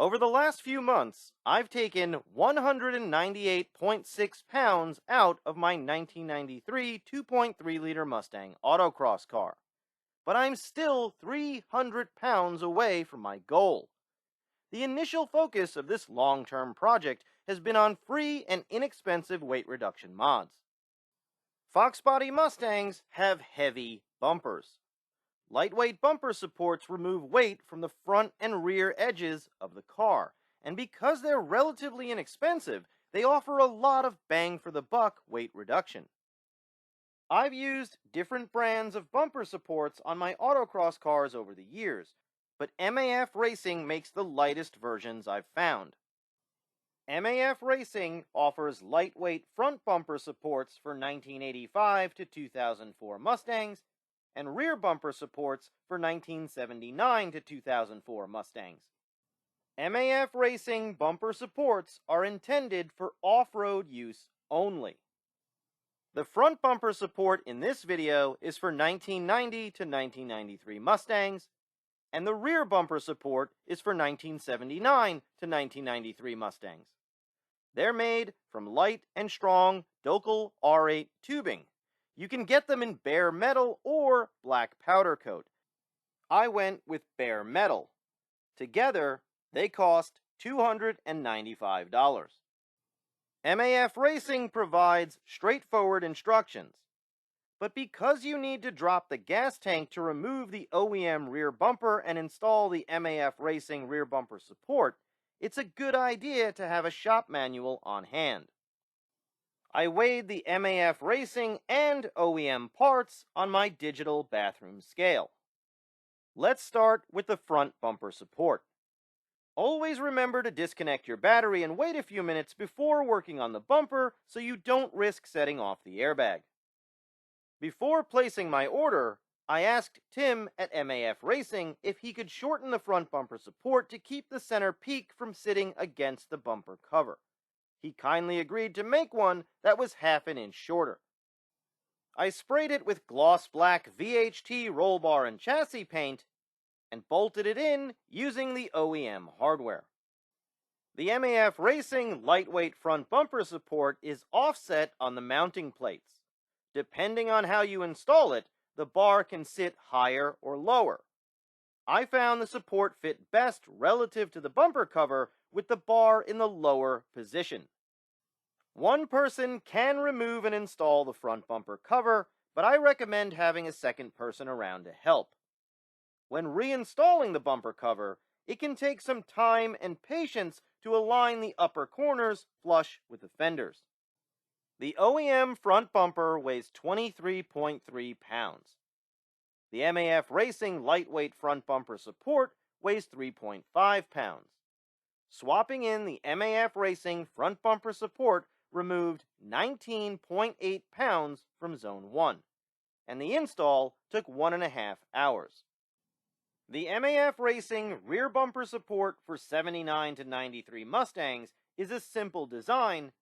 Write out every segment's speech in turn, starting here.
Over the last few months, I've taken 198.6 pounds out of my 1993 2.3-liter Mustang Autocross car, but I'm still 300 pounds away from my goal. The initial focus of this long-term project has been on free and inexpensive weight reduction mods. Fox body Mustangs have heavy bumpers. Lightweight bumper supports remove weight from the front and rear edges of the car, and because they're relatively inexpensive, they offer a lot of bang for the buck weight reduction. I've used different brands of bumper supports on my autocross cars over the years, but MAF Racing makes the lightest versions I've found. MAF Racing offers lightweight front bumper supports for 1985 to 2004 Mustangs and rear bumper supports for 1979 to 2004 Mustangs. MAF Racing bumper supports are intended for off-road use only. The front bumper support in this video is for 1990 to 1993 Mustangs, and the rear bumper support is for 1979 to 1993 Mustangs. They're made from light and strong Docal R8 tubing. You can get them in bare metal or black powder coat. I went with bare metal. Together, they cost $295. MAF Racing provides straightforward instructions. But because you need to drop the gas tank to remove the OEM rear bumper and install the MAF Racing rear bumper support, it's a good idea to have a shop manual on hand. I weighed the MAF Racing and OEM parts on my digital bathroom scale. Let's start with the front bumper support. Always remember to disconnect your battery and wait a few minutes before working on the bumper so you don't risk setting off the airbag. Before placing my order, I asked Tim at MAF Racing if he could shorten the front bumper support to keep the center peak from sitting against the bumper cover. He kindly agreed to make one that was half an inch shorter. I sprayed it with gloss black VHT roll bar and chassis paint and bolted it in using the OEM hardware. The MAF Racing lightweight front bumper support is offset on the mounting plates. Depending on how you install it, the bar can sit higher or lower. I found the support fit best relative to the bumper cover with the bar in the lower position. One person can remove and install the front bumper cover, but I recommend having a second person around to help. When reinstalling the bumper cover, it can take some time and patience to align the upper corners flush with the fenders. The OEM front bumper weighs 23.3 pounds. The MAF Racing lightweight front bumper support weighs 3.5 pounds. Swapping in the MAF Racing front bumper support removed 19.8 pounds from Zone 1, and the install took 1.5 hours. The MAF Racing rear bumper support for 79 to 93 Mustangs is a simple design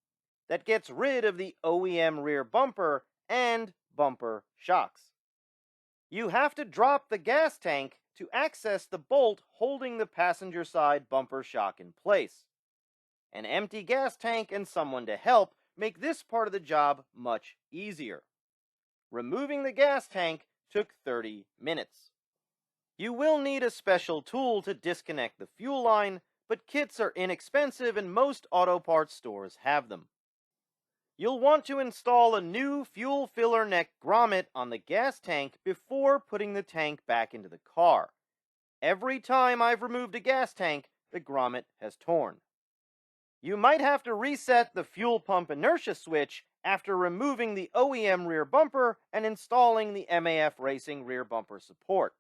that gets rid of the OEM rear bumper and bumper shocks. You have to drop the gas tank to access the bolt holding the passenger side bumper shock in place. An empty gas tank and someone to help make this part of the job much easier. Removing the gas tank took 30 minutes. You will need a special tool to disconnect the fuel line, but kits are inexpensive and most auto parts stores have them. You'll want to install a new fuel filler neck grommet on the gas tank before putting the tank back into the car. Every time I've removed a gas tank, the grommet has torn. You might have to reset the fuel pump inertia switch after removing the OEM rear bumper and installing the MAF Racing rear bumper support.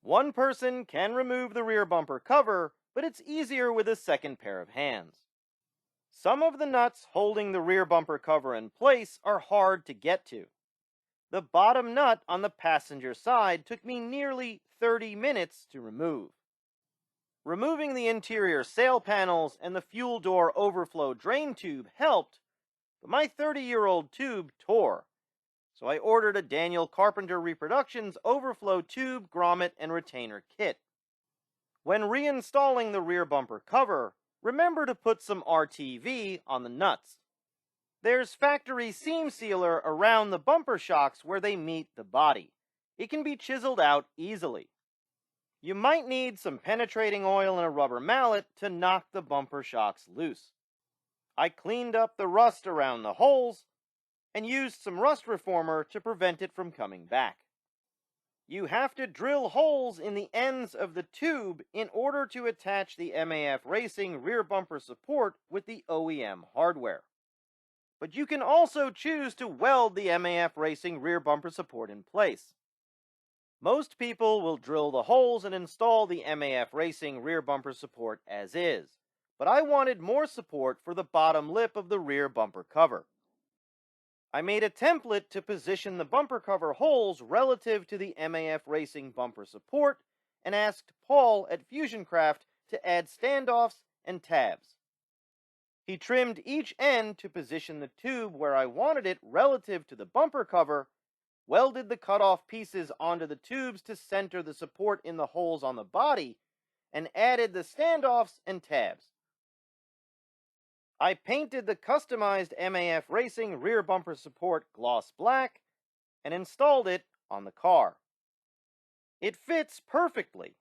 One person can remove the rear bumper cover, but it's easier with a second pair of hands. Some of the nuts holding the rear bumper cover in place are hard to get to. The bottom nut on the passenger side took me nearly 30 minutes to remove. Removing the interior sail panels and the fuel door overflow drain tube helped, but my 30-year-old tube tore, so I ordered a Daniel Carpenter Reproductions overflow tube, grommet, and retainer kit. When reinstalling the rear bumper cover, remember to put some RTV on the nuts. There's factory seam sealer around the bumper shocks where they meet the body. It can be chiseled out easily. You might need some penetrating oil and a rubber mallet to knock the bumper shocks loose. I cleaned up the rust around the holes and used some rust reformer to prevent it from coming back. You have to drill holes in the ends of the tube in order to attach the MAF Racing rear bumper support with the OEM hardware. But you can also choose to weld the MAF Racing rear bumper support in place. Most people will drill the holes and install the MAF Racing rear bumper support as is, but I wanted more support for the bottom lip of the rear bumper cover. I made a template to position the bumper cover holes relative to the MAF Racing bumper support and asked Paul at FusionCraft to add standoffs and tabs. He trimmed each end to position the tube where I wanted it relative to the bumper cover, welded the cut-off pieces onto the tubes to center the support in the holes on the body, and added the standoffs and tabs. I painted the customized MAF Racing rear bumper support gloss black and installed it on the car. It fits perfectly,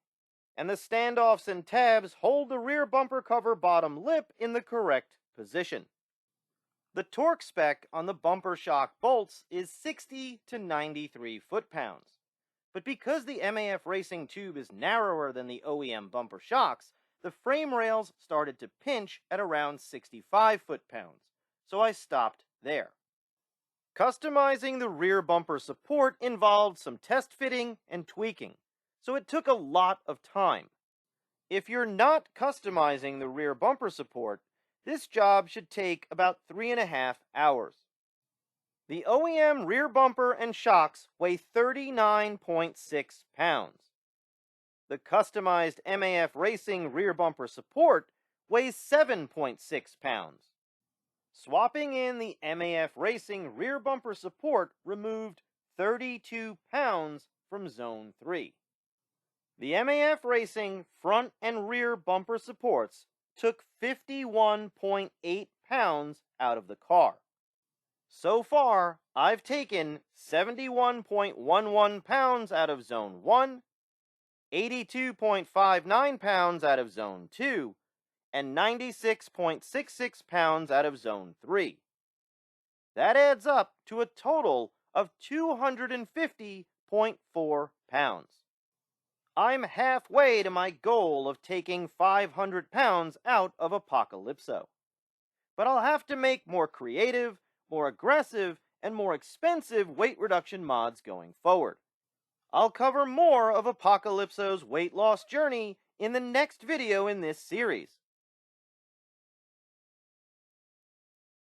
and the standoffs and tabs hold the rear bumper cover bottom lip in the correct position. The torque spec on the bumper shock bolts is 60 to 93 foot-pounds, but because the MAF Racing tube is narrower than the OEM bumper shocks, the frame rails started to pinch at around 65 foot-pounds, so I stopped there. Customizing the rear bumper support involved some test fitting and tweaking, so it took a lot of time. If you're not customizing the rear bumper support, this job should take about 3.5 hours. The OEM rear bumper and shocks weigh 39.6 pounds. The customized MAF Racing rear bumper support weighs 7.6 pounds. Swapping in the MAF Racing rear bumper support removed 32 pounds from Zone 3. The MAF Racing front and rear bumper supports took 51.8 pounds out of the car. So far, I've taken 71.11 pounds out of Zone 1, 82.59 pounds out of Zone 2, and 96.66 pounds out of Zone 3. That adds up to a total of 250.4 pounds. I'm halfway to my goal of taking 500 pounds out of Apocalypso. But I'll have to make more creative, more aggressive, and more expensive weight reduction mods going forward. I'll cover more of Apocalypso's weight loss journey in the next video in this series.